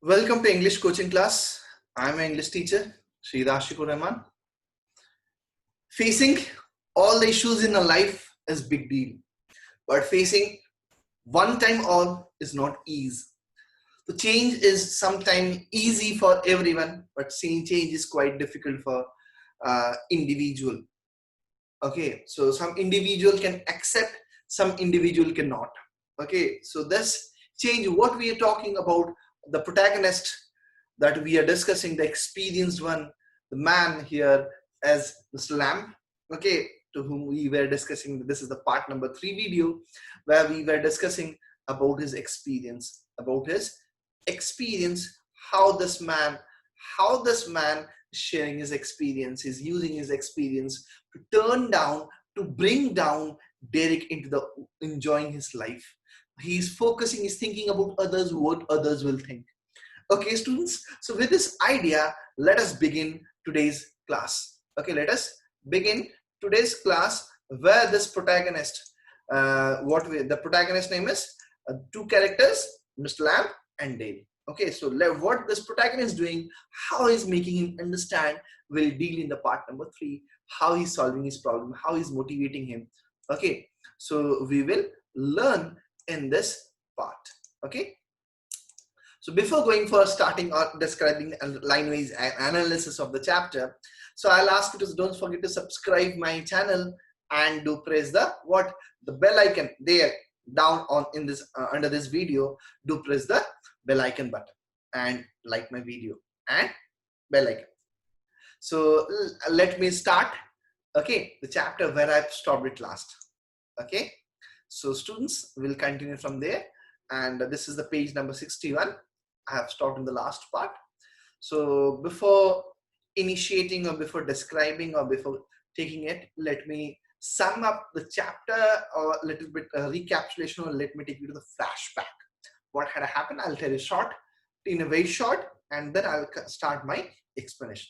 Welcome to English coaching class. I'm an English teacher, Sri Rashikur Rahman. Facing all the issues in a life is big deal, but facing one time all is not easy. The change is sometimes easy for everyone, but seeing change is quite difficult for individual. Okay, so some individual can accept, some individual cannot. Okay, so this change, what we are talking about, the protagonist that we are discussing, the experienced one, the man here as Mr. Lamb, okay, to whom we were discussing. This is the part number 3 video where we were discussing about his experience, how this man is sharing his experience, is using his experience to bring down Derek into the enjoying his life. He's focusing, he's thinking about others, what others will think. Okay, students, so with this idea, let us begin today's class. Okay, let us begin today's class where this protagonist, the protagonist name is two characters, Mr. Lamb and Dale. Okay, so what this protagonist is doing, how he's making him understand, will deal in the part number 3, how he's solving his problem, how he's motivating him. Okay, so we will learn in this part. Okay. So before going for starting or describing line-wise analysis of the chapter, so I'll ask you to don't forget to subscribe my channel and do press the bell icon there down on in this under this video. Do press the bell icon button and like my video and bell icon. So let me start. Okay, the chapter where I stopped it last. Okay, so students will continue from there, and this is the page number 61. I have stopped in the last part. So before initiating or before describing or before taking it, let me sum up the chapter or a little bit recapitulation, or let me take you to the flashback. What had happened, I'll tell you in a very short, and then I'll start my explanation.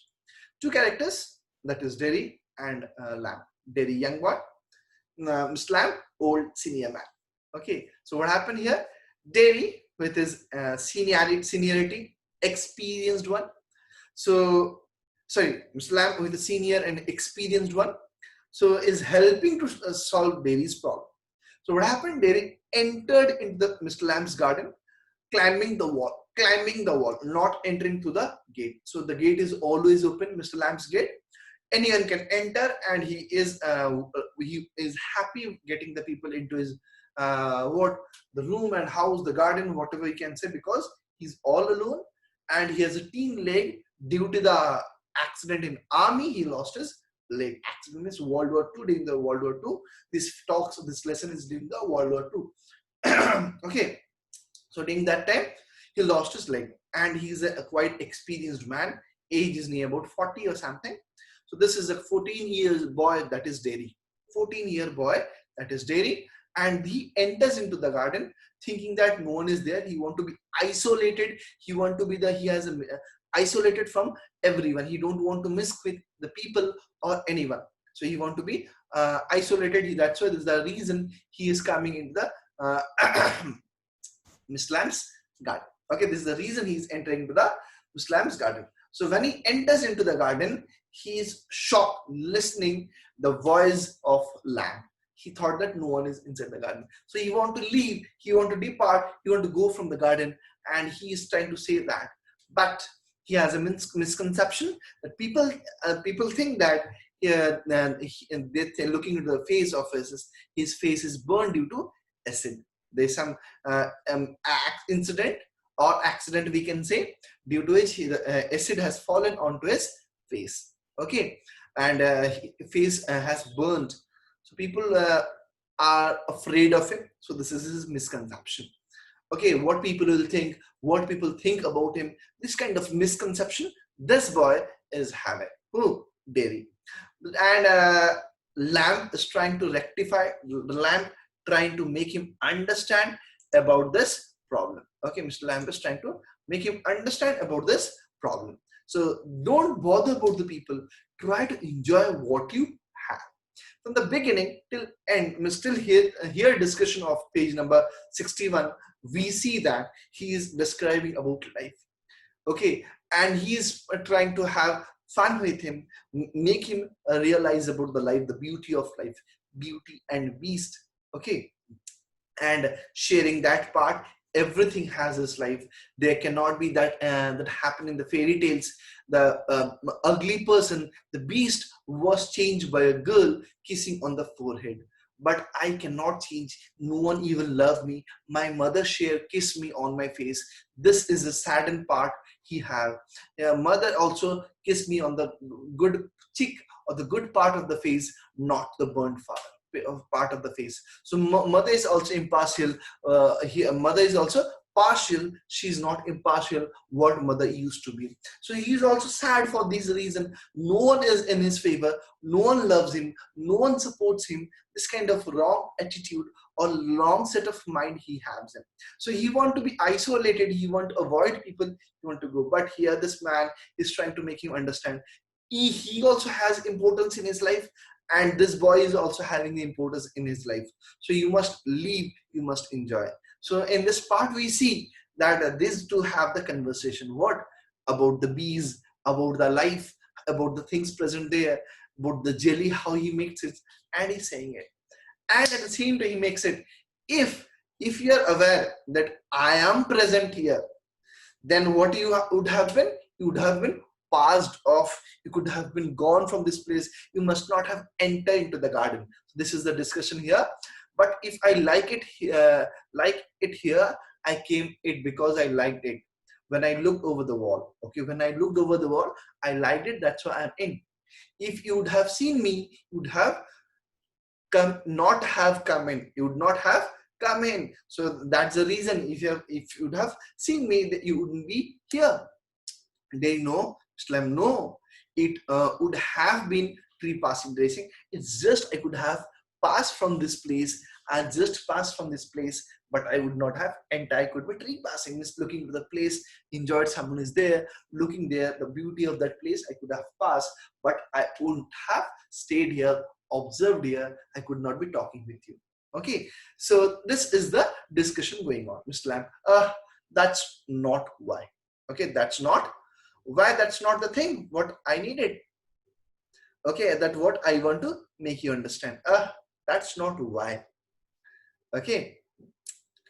Two characters, that is Derry and Lamb. Derry, young boy, Mr. Lamb, old senior man. Okay, so what happened here? Derry, with his seniority, experienced one. So, sorry, Mr. Lamb with a senior and experienced one. So, is helping to solve Derry's problem. So, what happened? Derry entered into Mr. Lamb's garden, climbing the wall, not entering to the gate. So, the gate is always open, Mr. Lamb's gate. Anyone can enter, and he is happy getting the people into his the room and house, the garden, whatever you can say, because he's all alone and he has a teen leg due to the accident in army. He lost his leg. Accident is World War II. During the World War II, this lesson is during the World War II. Okay, so during that time he lost his leg, and he's a quite experienced man. Age is near about 40 or something. So this is a 14-year boy, that is Derry. 14-year boy, that is Derry. And he enters into the garden thinking that no one is there. He wants to be isolated. He has isolated from everyone. He don't want to mix with the people or anyone. So he want to be isolated. That's why this is the reason he is coming into the Miss Lamb's garden. Okay, this is the reason he is entering into the Miss Lamb's garden. So when he enters into the garden, he is shocked listening the voice of Lamb. He thought that no one is inside the garden. So he want to leave, he want to depart, he want to go from the garden, and he is trying to say that. But he has a misconception that people think that they're looking at the face of his face is burned due to acid. There's some incident or accident, we can say, due to which acid has fallen onto his face. Okay, and his face has burned. So people are afraid of him. So this is his misconception. Okay, what people will think, what people think about him, this kind of misconception this boy is having. Who? Derry. And Lamb is trying to rectify, Lamb trying to make him understand about this problem. Okay, Mr. Lamb is trying to make him understand about this problem. So don't bother about the people. Try to enjoy what you have. From the beginning till end, still here discussion of page number 61, we see that he is describing about life. Okay, and he's trying to have fun with him, make him realize about the life, the beauty of life, beauty and beast. Okay, and sharing that part, everything has its life. There cannot be that that happen in the fairy tales. The ugly person, the beast, was changed by a girl kissing on the forehead. But I cannot change. No one even loved me. My mother share kiss me on my face. This is the saddened part he have. Mother also kiss me on the good cheek or the good part of the face, not the burnt part of the face. So mother is also impartial. Mother is also partial. She's not impartial. What mother used to be. So he is also sad for this reason. No one is in his favor. No one loves him. No one supports him. This kind of wrong attitude or wrong set of mind he has. So he want to be isolated. He want to avoid people. He want to go. But here this man is trying to make him understand. He also has importance in his life, and this boy is also having the importance in his life. So you must leave, you must enjoy. So in this part we see that these two have the conversation. What about the bees, about the life, about the things present there, about the jelly, how he makes it, and he's saying it. And at the same time he makes it, if you are aware that I am present here, then what you would have been, you would have been passed off. You could have been gone from this place. You must not have entered into the garden. So this is the discussion here. But if I like it here, I came it because I liked it. When I looked over the wall, okay, when I looked over the wall, I liked it. That's why I'm in. If you would have seen me, you would have not have come in. You would not have come in. So that's the reason. If you would have seen me, that you wouldn't be here. They know, Islam, no. It would have been tree passing racing. It's just I could have passed from this place. I just passed from this place, but I would not have entered. I could be tree passing, just looking to the place, enjoyed someone is there, looking there, the beauty of that place. I could have passed, but I wouldn't have stayed here, observed here. I could not be talking with you. Okay, so this is the discussion going on. Mr. Lamb, that's not why. Okay, that's not why. That's not the thing what I needed. Okay, that's what I want to make you understand. That's not why. Okay,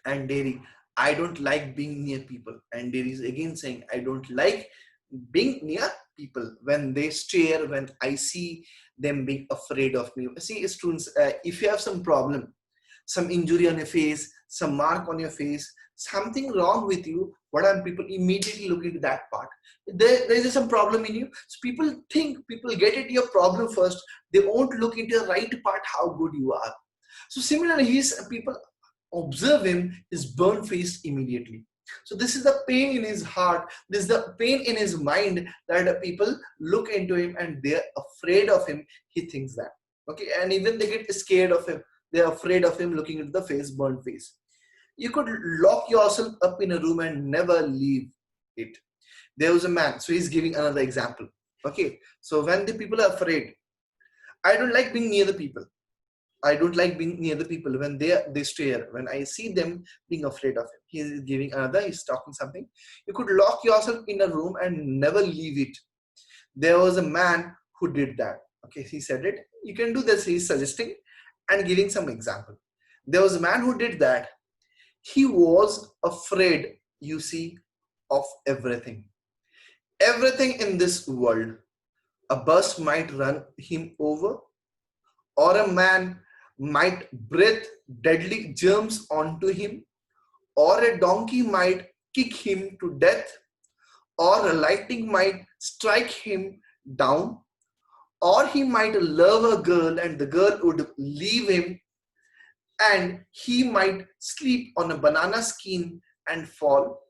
and Derry, I don't like being near people. And Derry is again saying, I don't like being near people. When they stare, when I see them being afraid of me. See, students, if you have some problem, some injury on your face, some mark on your face, something wrong with you, what are people immediately look into that part? There is some problem in you. So people get it your problem first. They won't look into the right part, how good you are. So similarly, people observe him, is burnt faced immediately. So this is the pain in his heart. This is the pain in his mind that people look into him and they're afraid of him. He thinks that. Okay, and even they get scared of him. They're afraid of him looking into the face, burnt face. You could lock yourself up in a room and never leave it. There was a man, so he's giving another example. Okay, so when the people are afraid, I don't like being near the people. I don't like being near the people when they stare. When I see them being afraid of him, he's giving another. He's talking something. You could lock yourself in a room and never leave it. There was a man who did that. Okay, he said it. You can do this. He's suggesting and giving some example. There was a man who did that. He was afraid, you see, of everything. Everything in this world. A bus might run him over, or a man might breathe deadly germs onto him, or a donkey might kick him to death, or a lightning might strike him down, or he might love a girl and the girl would leave him, and he might sleep on a banana skin and fall,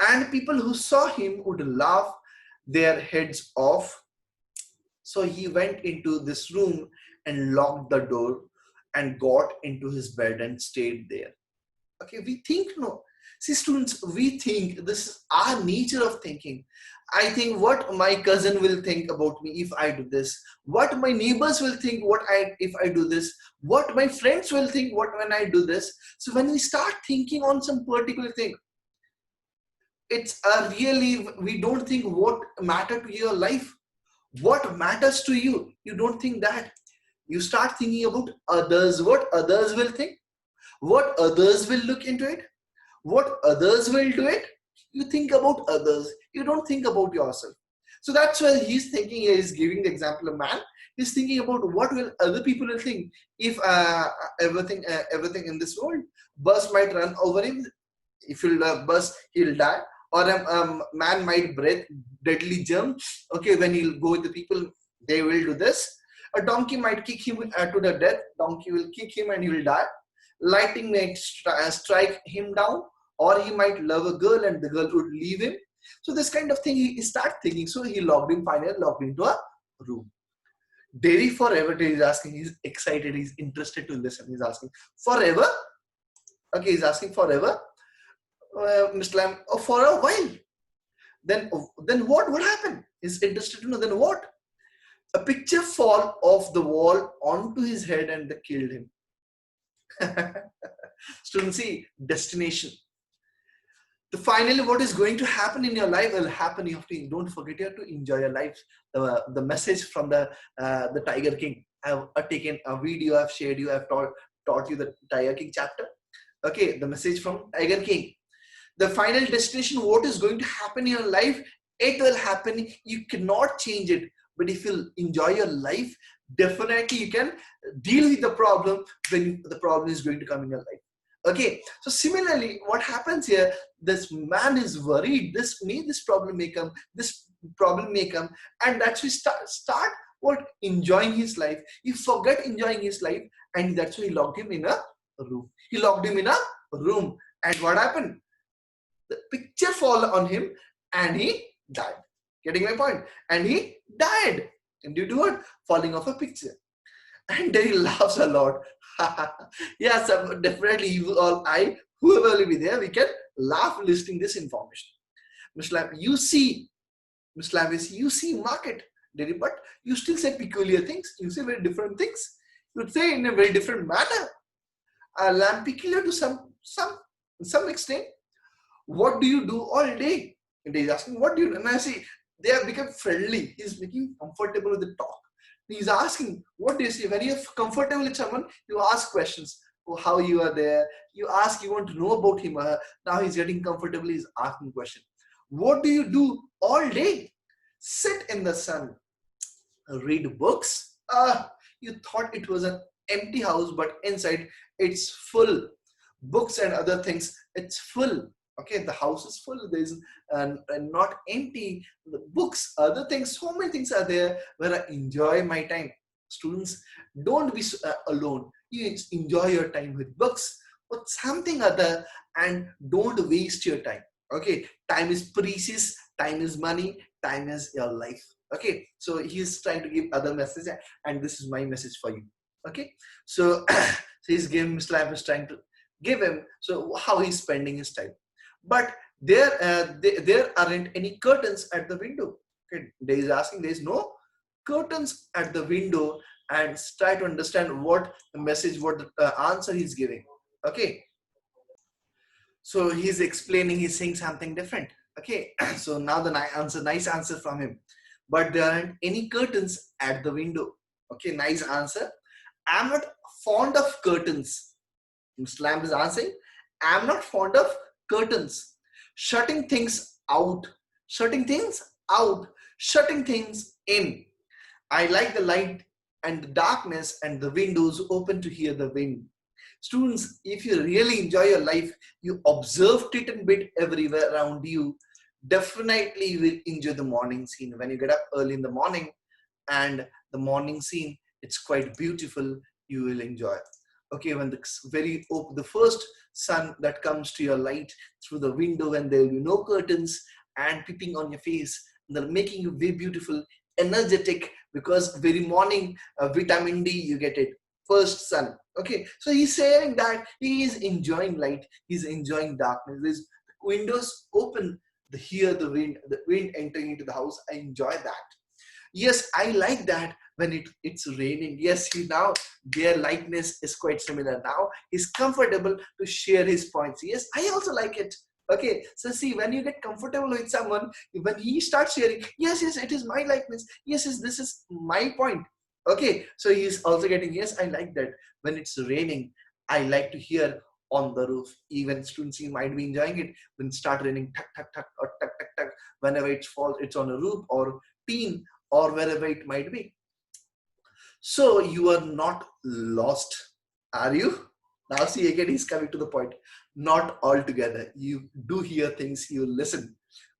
and people who saw him would laugh their heads off. So he went into this room and locked the door and got into his bed and stayed there. Okay, we think, no. See, students, we think, this is our nature of thinking. I think what my cousin will think about me if I do this, what my neighbors will think if I do this, what my friends will think when I do this. So when we start thinking on some particular thing, it's a really, we don't think what matter to your life, what matters to you. You don't think that. You start thinking about others, what others will think, what others will look into it, what others will do it. You think about others, you don't think about yourself. So that's why he's thinking, he's giving the example of man. He's thinking about what will other people will think if everything in this world, bus might run over him. If he'll bus, he'll die. Or a man might breathe deadly germ. Okay, when he'll go with the people, they will do this. A donkey might kick him to the death. Donkey will kick him and he will die. Lightning might strike him down, or he might love a girl and the girl would leave him. So this kind of thing he start thinking. So he finally logged into a room. Dairy forever, he's asking, he's excited, he's interested to listen. He's asking, forever? Okay, he's asking forever. Mr. Lamb, oh, for a while. Then what would happen? He's interested to know, then what? A picture fall off the wall onto his head and they killed him. Students, see, destination. Finally, what is going to happen in your life will happen. You have to, don't forget, you have to enjoy your life. The message from the Tiger King. I've taken a video, I've shared you, I've taught you the Tiger King chapter. Okay, the message from Tiger King. The final destination, what is going to happen in your life, it will happen. You cannot change it. But if you enjoy your life, definitely you can deal with the problem when the problem is going to come in your life. Okay, so similarly, what happens here, this man is worried, this problem may come, and that's why start what? Enjoying his life. He forget enjoying his life, and that's why he locked him in a room. He locked him in a room, and what happened? The picture fall on him, and he died. Getting my point? And he died. And due to what? Falling off a picture. And then he laughs a lot. Yes, definitely you all, whoever will be there, we can laugh listening this information. Mr. Lamb, you see market, but you still say peculiar things. You say very different things. You would say in a very different manner. Lamb, peculiar to some extent. What do you do all day? And he's asking, what do you do? And I say, they have become friendly. He's making comfortable with the talk. He's asking, what do you see? When you're comfortable with someone, you ask questions. Oh, how you are there? You ask, you want to know about him. Now he's getting comfortable. He's asking questions. What do you do all day? Sit in the sun. Read books. You thought it was an empty house, but inside it's full. Books and other things, it's full. Okay, the house is full. There is not empty. The books, other things, so many things are there where I enjoy my time. Students, don't be alone. You enjoy your time with books or something other, and don't waste your time. Okay, time is precious. Time is money. Time is your life. Okay, so he's trying to give other message, and this is my message for you. Okay, so he's giving Mr. Lamb is trying to give him so how he's spending his time. But there aren't any curtains at the window. Okay, they is asking, there is no curtains at the window, and try to understand what the message, what the answer he's giving. Okay, so he's explaining, he's saying something different. Okay, so now the nice answer from him. But there aren't any curtains at the window. Okay, nice answer. I'm not fond of curtains. Mr. Lamb is answering, I'm not fond of curtains. Shutting things out. Shutting things out. Shutting things in. I like the light and the darkness and the windows open to hear the wind. Students, if you really enjoy your life, you observe it a bit everywhere around you, definitely you will enjoy the morning scene. When you get up early in the morning and the morning scene, it's quite beautiful, you will enjoy it. Okay, when the first sun that comes to your light through the window, and there will be no curtains and peeping on your face, they're making you very beautiful, energetic, because very morning vitamin D you get it, first sun. Okay, so he's saying that he is enjoying light, he's enjoying darkness. There's windows open, hear the wind entering into the house. I enjoy that. Yes, I like that when it's raining. Yes, now their likeness is quite similar. Now he's comfortable to share his points. Yes, I also like it. Okay, so see, when you get comfortable with someone, when he starts sharing, yes, yes, it is my likeness. Yes, yes, this is my point. Okay, so he's also getting, yes, I like that. When it's raining, I like to hear on the roof. Even students, you might be enjoying it when it start raining, tuck, tuck, tuck, or tuck, tuck, tuck. Whenever it falls, it's on a roof or teen or wherever it might be. So you are not lost, are you? Now see again, he's coming to the point. Not altogether. You do hear things, you listen.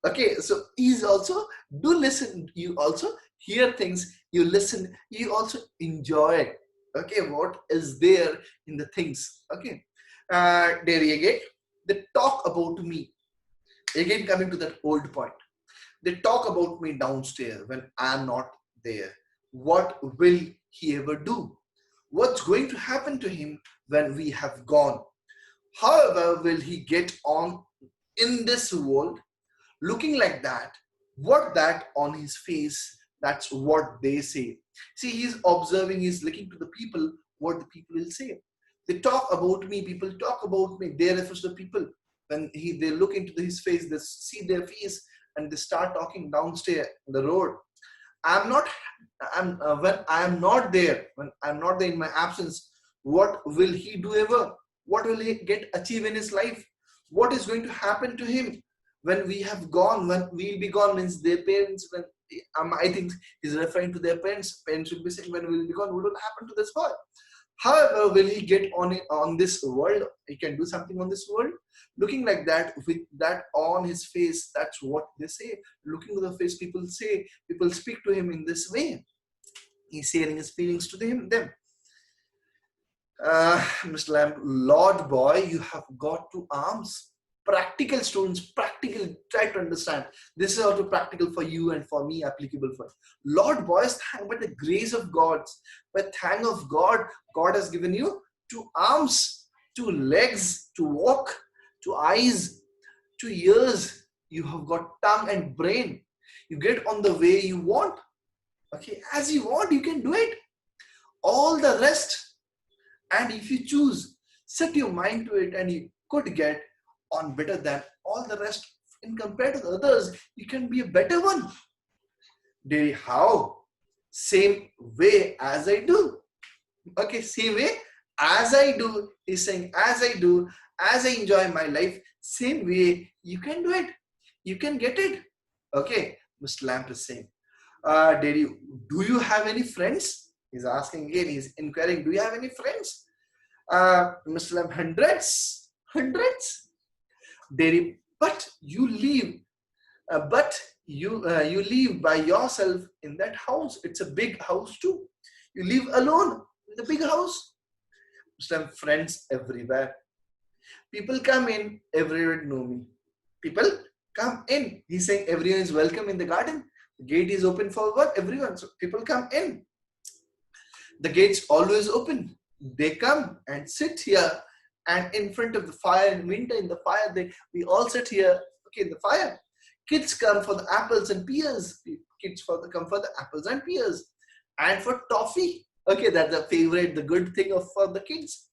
Okay, so he's also do listen. You also hear things, you listen, you also enjoy. Okay, what is there in the things? Okay, there again, they talk about me. Again, coming to that old point. They talk about me downstairs when I'm not there. What will he ever do? What's going to happen to him when we have gone? However, will he get on in this world looking like that? What that on his face? That's what they say. See, he's observing, he's looking to the people, what the people will say. They talk about me, people talk about me. They refer to the people. When they look into his face, they see their face and they start talking downstairs on the road. I'm not, when I'm not there, when I'm not there in my absence, what will he do ever? What will he get achieve in his life? What is going to happen to him when we have gone? When we'll be gone means their parents. When I think he's referring to their parents. Parents will be saying, when we'll be gone, what will happen to this boy? However, will he get on this world? He can do something on this world. Looking like that, with that on his face, that's what they say. Looking to the face, people say, people speak to him in this way. He's sharing his feelings to them. Mr. Lamb, Lord boy, you have got two arms. Practical students, practical, try to understand. This is also practical for you and for me, applicable for you. Lord boys, thank by the grace of God, by thank of God, God has given you two arms, two legs to walk, two eyes, two ears. You have got tongue and brain. You get on the way you want. Okay, as you want, you can do it. All the rest, and if you choose, set your mind to it, and you could get on better than all the rest. In compared to the others, you can be a better one. How? Same way as I do. Okay, same way as I do. He's saying, as I do, as I enjoy my life, same way you can do it. You can get it. Okay, Mr. Lamp is saying, do you have any friends? He's asking again, he's inquiring, do you have any friends? Mr. Lamp, hundreds. But you live, you live by yourself in that house. It's a big house too. You live alone in the big house. Mr. Lamp, friends everywhere. People come in, everyone know me. People come in. He's saying everyone is welcome in the garden. The gate is open for what? Everyone. So people come in. The gate's always open. They come and sit here, and in front of the fire in winter, in the fire, we all sit here. Okay, in the fire. Kids come for the apples and pears. Kids come for the apples and pears, and for toffee. Okay, that's the favorite, the good thing for the kids.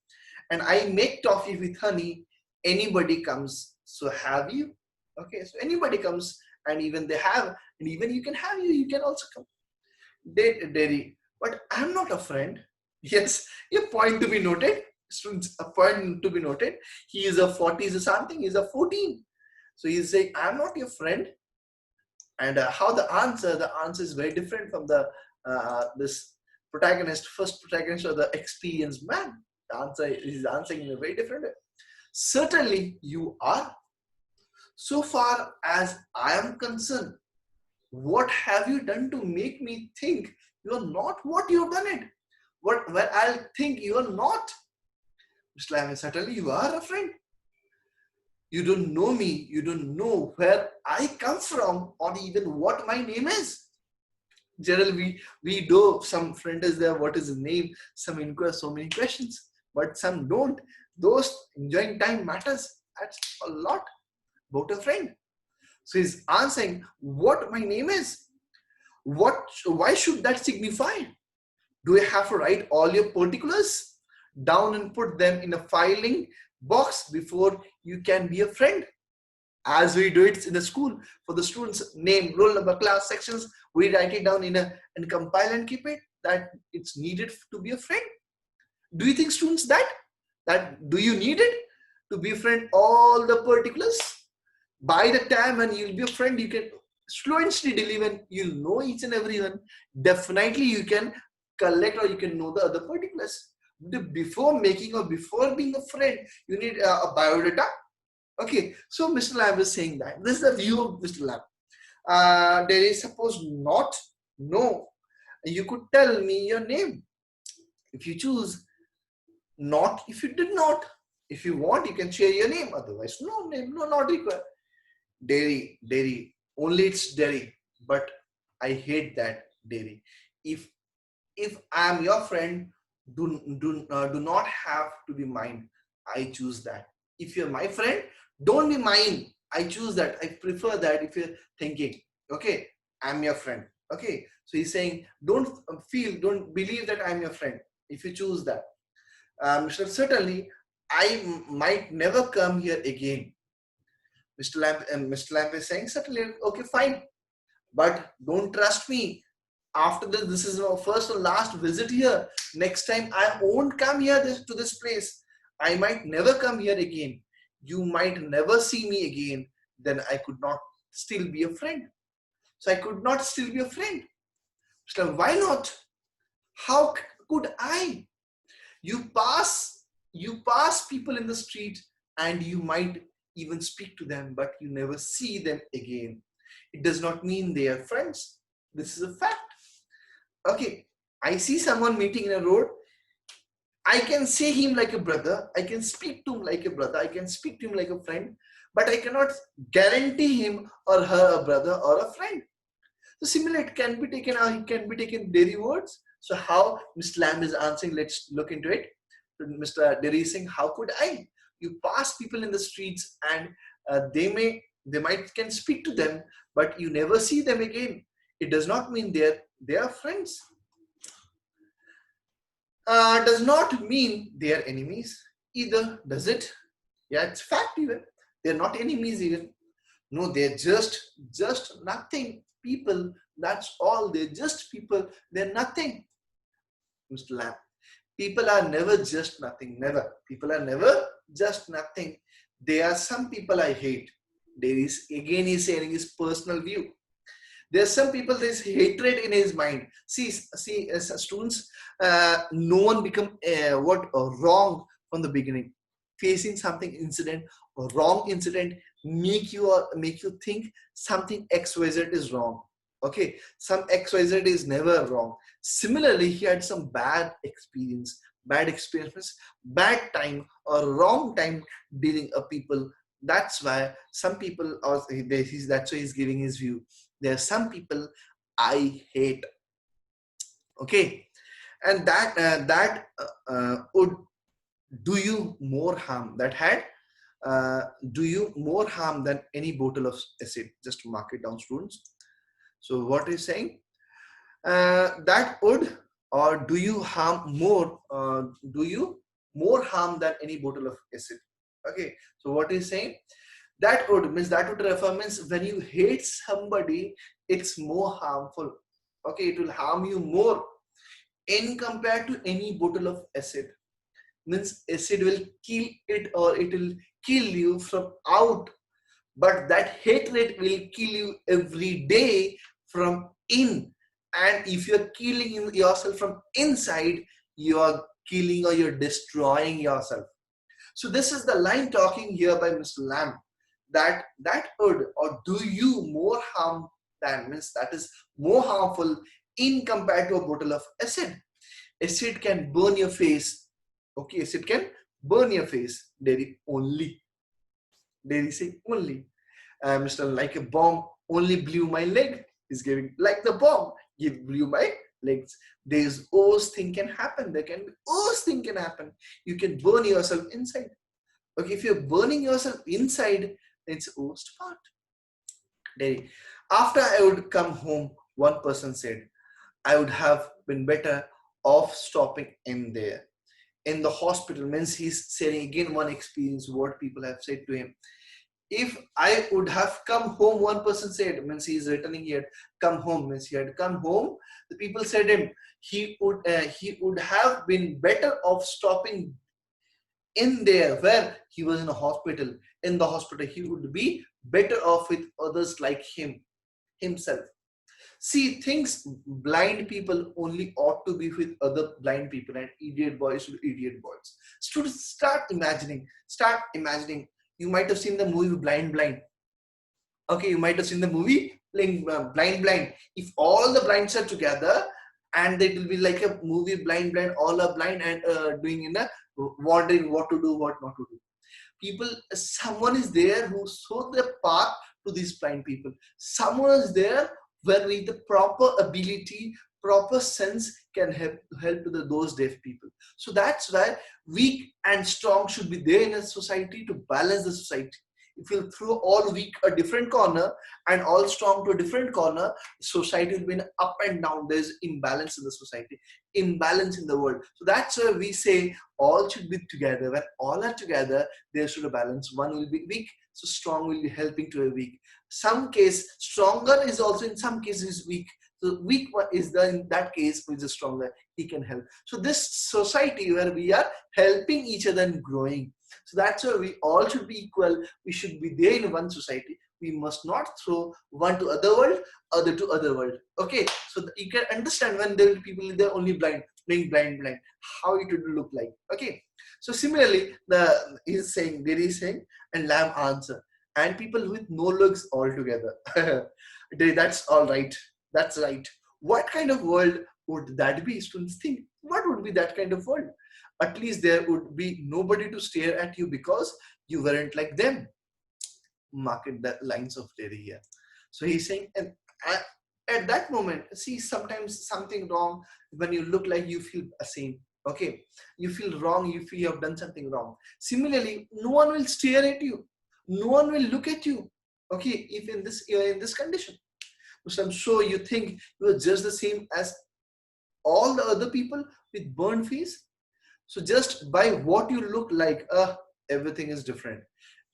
And I make toffee with honey. Anybody comes, so have you. Okay, so anybody comes, and even they have, and even you can have, you can also come. Dairy, but I'm not a friend. Yes, a point to be noted. Students, a point to be noted. He is a 40s or something. He's a 14. So he's saying, I'm not your friend. And how the answer is very different from the this protagonist, first protagonist, or the experienced man. The answer is answering in a very different way. Certainly you are. So far as I am concerned, what have you done to make me think you are not what you have done it? When I'll think you are not. Mr. Lamb, certainly you are a friend. You don't know me. You don't know where I come from or even what my name is. Generally, we know some friend is there. What is his name? Some inquire so many questions, but some don't. Those enjoying time matters. That's a lot about a friend. So he's answering what my name is. Why should that signify? Do I have to write all your particulars down and put them in a filing box before you can be a friend? As we do it in the school for the students' name, roll number, class, sections, we write it down and compile and keep it. That it's needed to be a friend. Do you think, students, that do you need it to befriend all the particulars? By the time when you'll be a friend, you can slow and steadily, when you'll know each and everyone, definitely you can collect or you can know the other particulars. Before making or before being a friend, you need a biodata. Okay, so Mr. Lamb is saying that this is the view of Mr. Lamb. There is suppose not, no, you could tell me your name if you choose. Not if you did not. If you want, you can share your name. Otherwise, no name, no, not required. Dairy. Only it's dairy. But I hate that dairy. If I am your friend, do not have to be mine. I choose that. If you're my friend, don't be mine. I choose that. I prefer that. If you're thinking, okay, I'm your friend. Okay, so he's saying, don't believe that I'm your friend. If you choose that, certainly I might never come here again. Mr. Lamb is saying, certainly, okay, fine, but don't trust me. After this is our first and last visit here. Next time I won't come here to this place. I might never come here again. You might never see me again. Then I could not still be a friend. So I could not still be a friend. So why not? How could I? You pass people in the street and you might even speak to them, but you never see them again. It does not mean they are friends. This is a fact. Okay, I see someone meeting in a road. I can see him like a brother. I can speak to him like a brother. I can speak to him like a friend, but I cannot guarantee him or her a brother or a friend. So similarly, it can be taken Derry words. So how Mr. Lamb is answering, let's look into it. Mr. Derry is saying, how could I? You pass people in the streets and they might can speak to them, but you never see them again. It does not mean they are friends. Does not mean they are enemies either, does it? Yeah, it's fact even. They're not enemies even. No, they're just nothing people. That's all. They're just people. They're nothing. Mr. Lamb. People are never just nothing. Never. People are never just nothing. There are some people I hate. There is, again, he's saying his personal view. There are some people, there's hatred in his mind. See, as students, no one become wrong from the beginning. Facing something incident or wrong incident make you think something XYZ is wrong. Okay, some XYZ is never wrong. Similarly, he had some bad experience, bad time or wrong time dealing with people. That's why some people, that's why he's giving his view. There are some people I hate. Okay, and that would do you more harm. That had do you more harm than any bottle of acid. Just mark it down, students. So what is saying? That would or do you harm more? Do you more harm than any bottle of acid? Okay. So what is saying? That would refer means when you hate somebody, it's more harmful. Okay, it will harm you more in compared to any bottle of acid. Means acid will kill it or it will kill you from out, but that hatred will kill you every day from in. And if you're killing yourself from inside, you are killing or you're destroying yourself. So this is the line talking here by Mr. Lamb, that would or do you more harm than, means that is more harmful in compared to a bottle of acid. Acid can burn your face. Okay, acid can burn your face. Dairy only. Dairy say only. Mr. Like a bomb only blew my leg. He's giving like the bomb. He blew my legs. There's worse thing can happen. There can be worse thing can happen. You can burn yourself inside. Okay, if you're burning yourself inside, it's the worst part. Dairy. After I would come home, one person said, I would have been better off stopping in there. In the hospital, means he's saying again one experience, what people have said to him. If I would have come home, one person said, means he is returning, he had come home, means he had come home. The people said him, he would have been better off stopping in there where he was in a hospital. In the hospital, he would be better off with others like himself. See, things blind people only ought to be with other blind people, and idiot boys with idiot boys. Students, start imagining. Start imagining. You might have seen the movie Blind Blind. Okay, you might have seen the movie Blind Blind. If all the blinds are together, and it will be like a movie Blind Blind, all are blind and doing in a wondering what to do, what not to do. People, someone is there who showed the path to these blind people. Someone is there where with the proper ability, proper sense can help to those deaf people. So that's why weak and strong should be there in a society to balance the society. If you throw all weak a different corner and all strong to a different corner, society will be up and down. There's imbalance in the society, imbalance in the world. So that's why we say all should be together. When all are together, there should be a balance. One will be weak, so strong will be helping to a weak. Some case stronger is also in some cases weak. So weak one is the, in that case which is stronger, he can help. So this society where we are helping each other and growing. So that's why we all should be equal. We should be there in one society. We must not throw one to other world, other to other world. Okay, so you can understand when there will be people, they're only blind, playing blind, how it would look like. Okay, so similarly, he's saying, there is saying, and lamb answer, and people with no legs altogether. That's all right. That's right. What kind of world would that be? Students think, what would be that kind of world? At least there would be nobody to stare at you because you weren't like them. Market the lines of Terry here. So he's saying, and at that moment, see, sometimes something wrong, when you look like, you feel ashamed. Okay, you feel wrong, you feel you have done something wrong. Similarly, no one will stare at you, no one will look at you. Okay, if you're in this condition, so I'm sure you think you are just the same as all the other people with burned face. So just by what you look like, everything is different.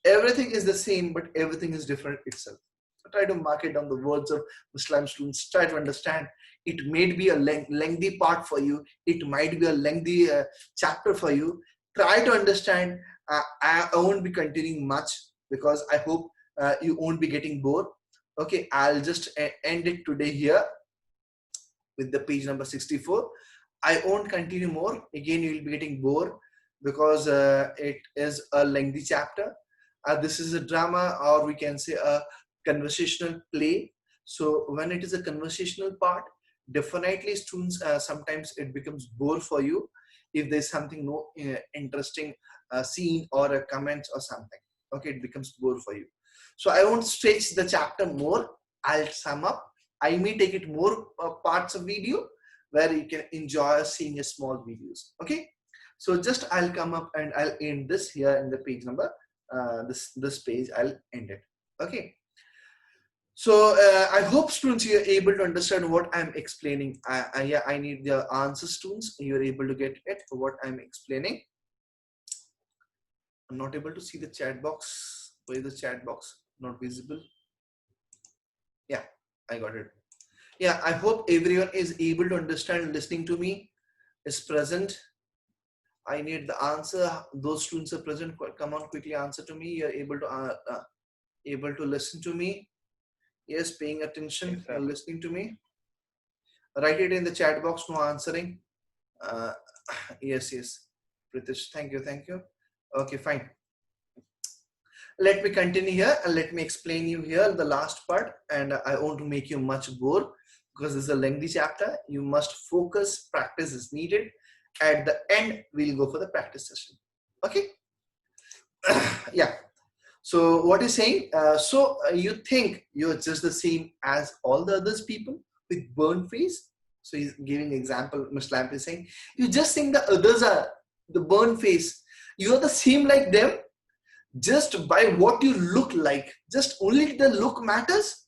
Everything is the same, but everything is different itself. So try to mark it down the words of Muslim students. Try to understand. It may be a lengthy part for you. It might be a lengthy chapter for you. Try to understand. I won't be continuing much because I hope you won't be getting bored. Okay, I'll just end it today here with the page number 64. I won't continue more. Again, you will be getting bored because it is a lengthy chapter. This is a drama, or we can say a conversational play. So when it is a conversational part, definitely students, sometimes it becomes bore for you if there's something no interesting scene or a comment or something. Okay, it becomes bore for you. So I won't stretch the chapter more. I'll sum up. I may take it more parts of video where you can enjoy seeing a small videos. Okay, so just I'll come up and I'll end this here in the page number. This page I'll end it. Okay, so I hope students you are able to understand what I'm explaining. Yeah, I need the answer, students. You're able to get it what I'm explaining. I'm not able to see the chat box. Where is the chat box? Not visible. Yeah, I got it. Yeah, I hope everyone is able to understand, listening to me, is present. I need the answer. Those students are present. Come on, quickly answer to me. You're able to listen to me. Yes, paying attention. Yes, you're listening to me. Write it in the chat box. No answering. Yes. Pritish, thank you. Okay, fine. Let me continue here and let me explain you here the last part, and I won't make you much bore because this is a lengthy chapter. You must focus, practice is needed. At the end, we'll go for the practice session. Okay. Yeah. So what is saying? You think you're just the same as all the others people with burned face? So he's giving example. Mr. Lamp is saying, you just think the others are the burned face. You are the same like them. Just by what you look like, just only the look matters.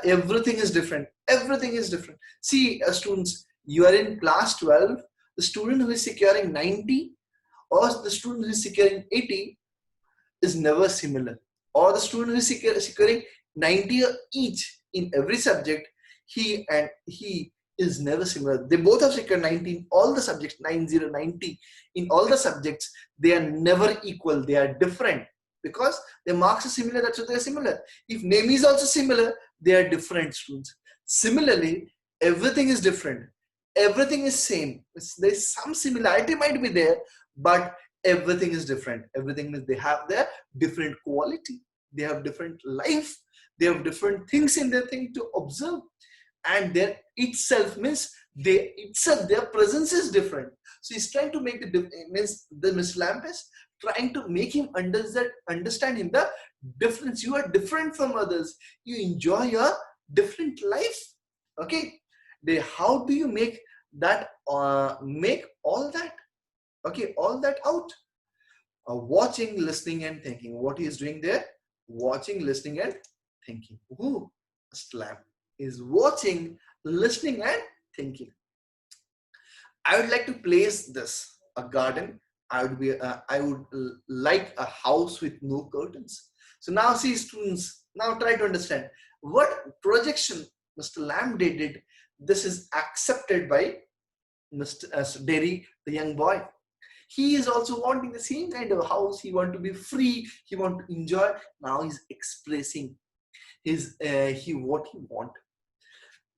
Everything is different. Everything is different. See, students, you are in class 12. The student who is securing 90 or the student who is securing 80 is never similar. or the student who is securing 90 each in every subject, he is never similar. They both have secured 90 in all the subjects, 90, 90 in all the subjects. They are never equal. They are different because their marks are similar. That's why they are similar. If name is also similar, they are different students. Similarly, everything is different. Everything is same. There's some similarity might be there, but everything is different. Everything is, they have their different quality. They have different life. They have different things in their thing to observe. And their itself means their presence is different. So he's trying to make the Mr. Lamp is trying to make him understand him the difference. You are different from others. You enjoy your different life. Okay. How do you make that make all that? Okay, all that out. Watching, listening, and thinking. What he is doing there? Watching, listening, and thinking. Ooh, Lamp is watching, listening, and thinking. I would like to place this a garden. I would like a house with no curtains. So now see students, now try to understand what projection Mr. Lamb did. This is accepted by Mr. Derry, the young boy. He is also wanting the same kind of house. He wants to be free. He wants to enjoy. Now he's expressing what he want.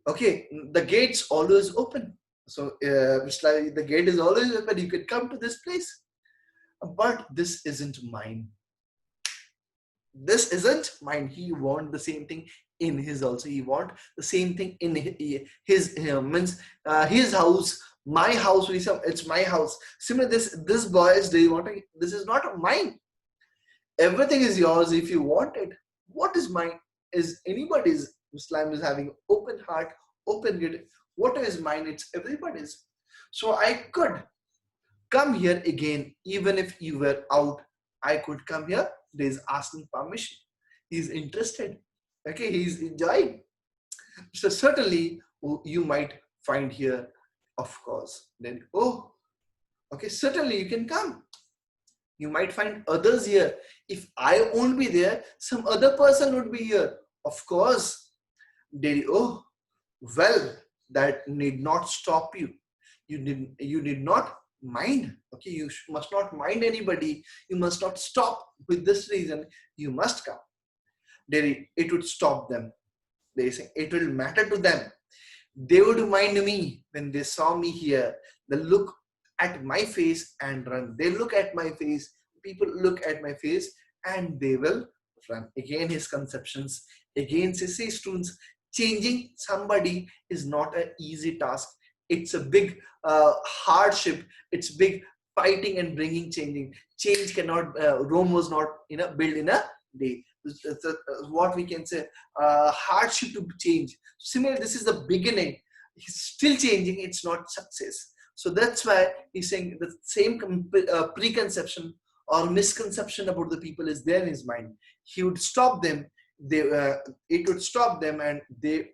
Okay, the gate's always open. So the gate is always open. You can come to this place. But this isn't mine. This isn't mine. He want the same thing in his also. He want the same thing in his house. My house. It's my house. Similar, this boy is wanting. This is not mine. Everything is yours if you want it. What is mine is anybody's. Islam is having open heart, open gate. What is mine? It's everybody's. So I could come here again, even if you were out. I could come here. He's asking permission. He's interested. Okay, he's enjoying. So certainly you might find here, of course. Then, oh, okay, certainly you can come. You might find others here. If I won't be there, some other person would be here. Of course. Oh, well, that need not stop you. You did not mind. Okay, you must not mind anybody. You must not stop with this reason. You must come. It would stop them. They say it will matter to them. They would mind me when they saw me here. They look at my face and run. They look at my face. People look at my face and they will run. Again, his conceptions. Again, see students, changing somebody is not an easy task. It's a big hardship. It's big fighting and bringing changing. Change cannot, Rome was not built in a day. What we can say, hardship to change. Similarly, this is the beginning. He's still changing. It's not success. So that's why he's saying the same preconception or misconception about the people is there in his mind. He would stop them. It would stop them, and they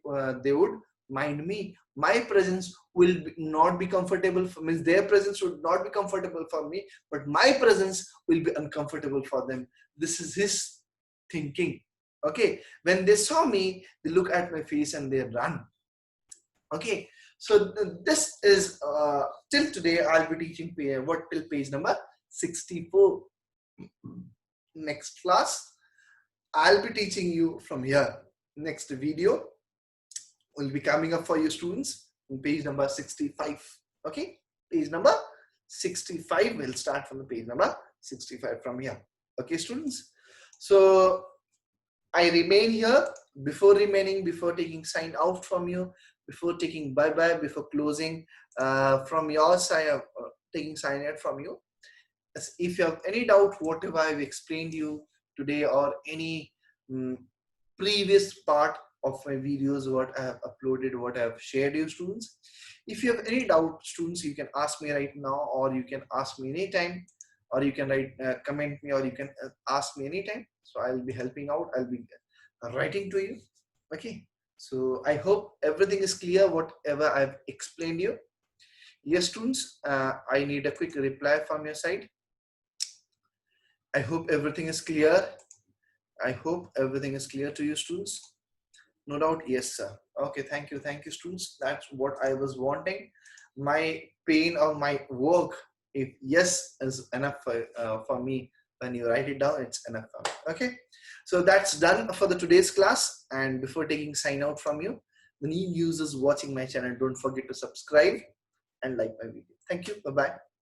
would mind me. My presence will not be comfortable for me. Their presence would not be comfortable for me, but my presence will be uncomfortable for them. This is his thinking. Okay, when they saw me, they look at my face and they run. Okay, so this is till today I'll be teaching till page number 64. Next class I'll be teaching you from here. Next video will be coming up for you students in page number 65. Okay, page number 65. We'll start from the page number 65 from here. Okay, students. So I remain here. Before taking sign out from you, before taking bye-bye, before closing from your side, taking sign out from you. If you have any doubt, whatever I've explained you today or any previous part of my videos, what I have uploaded, what I have shared you students. If you have any doubt, students, you can ask me right now, or you can ask me anytime, or you can write, comment me, or you can ask me anytime. So I'll be helping out. I'll be writing to you. Okay. So I hope everything is clear, whatever I've explained you. Yes, students, I need a quick reply from your side. I hope everything is clear. I hope everything is clear to you, students. No doubt, yes, sir. Okay, thank you, students. That's what I was wanting. My pain or my work, if yes is enough for me, when you write it down, it's enough for me. Okay, so that's done for the today's class. And before taking sign out from you, the new users watching my channel, don't forget to subscribe and like my video. Thank you. Bye bye.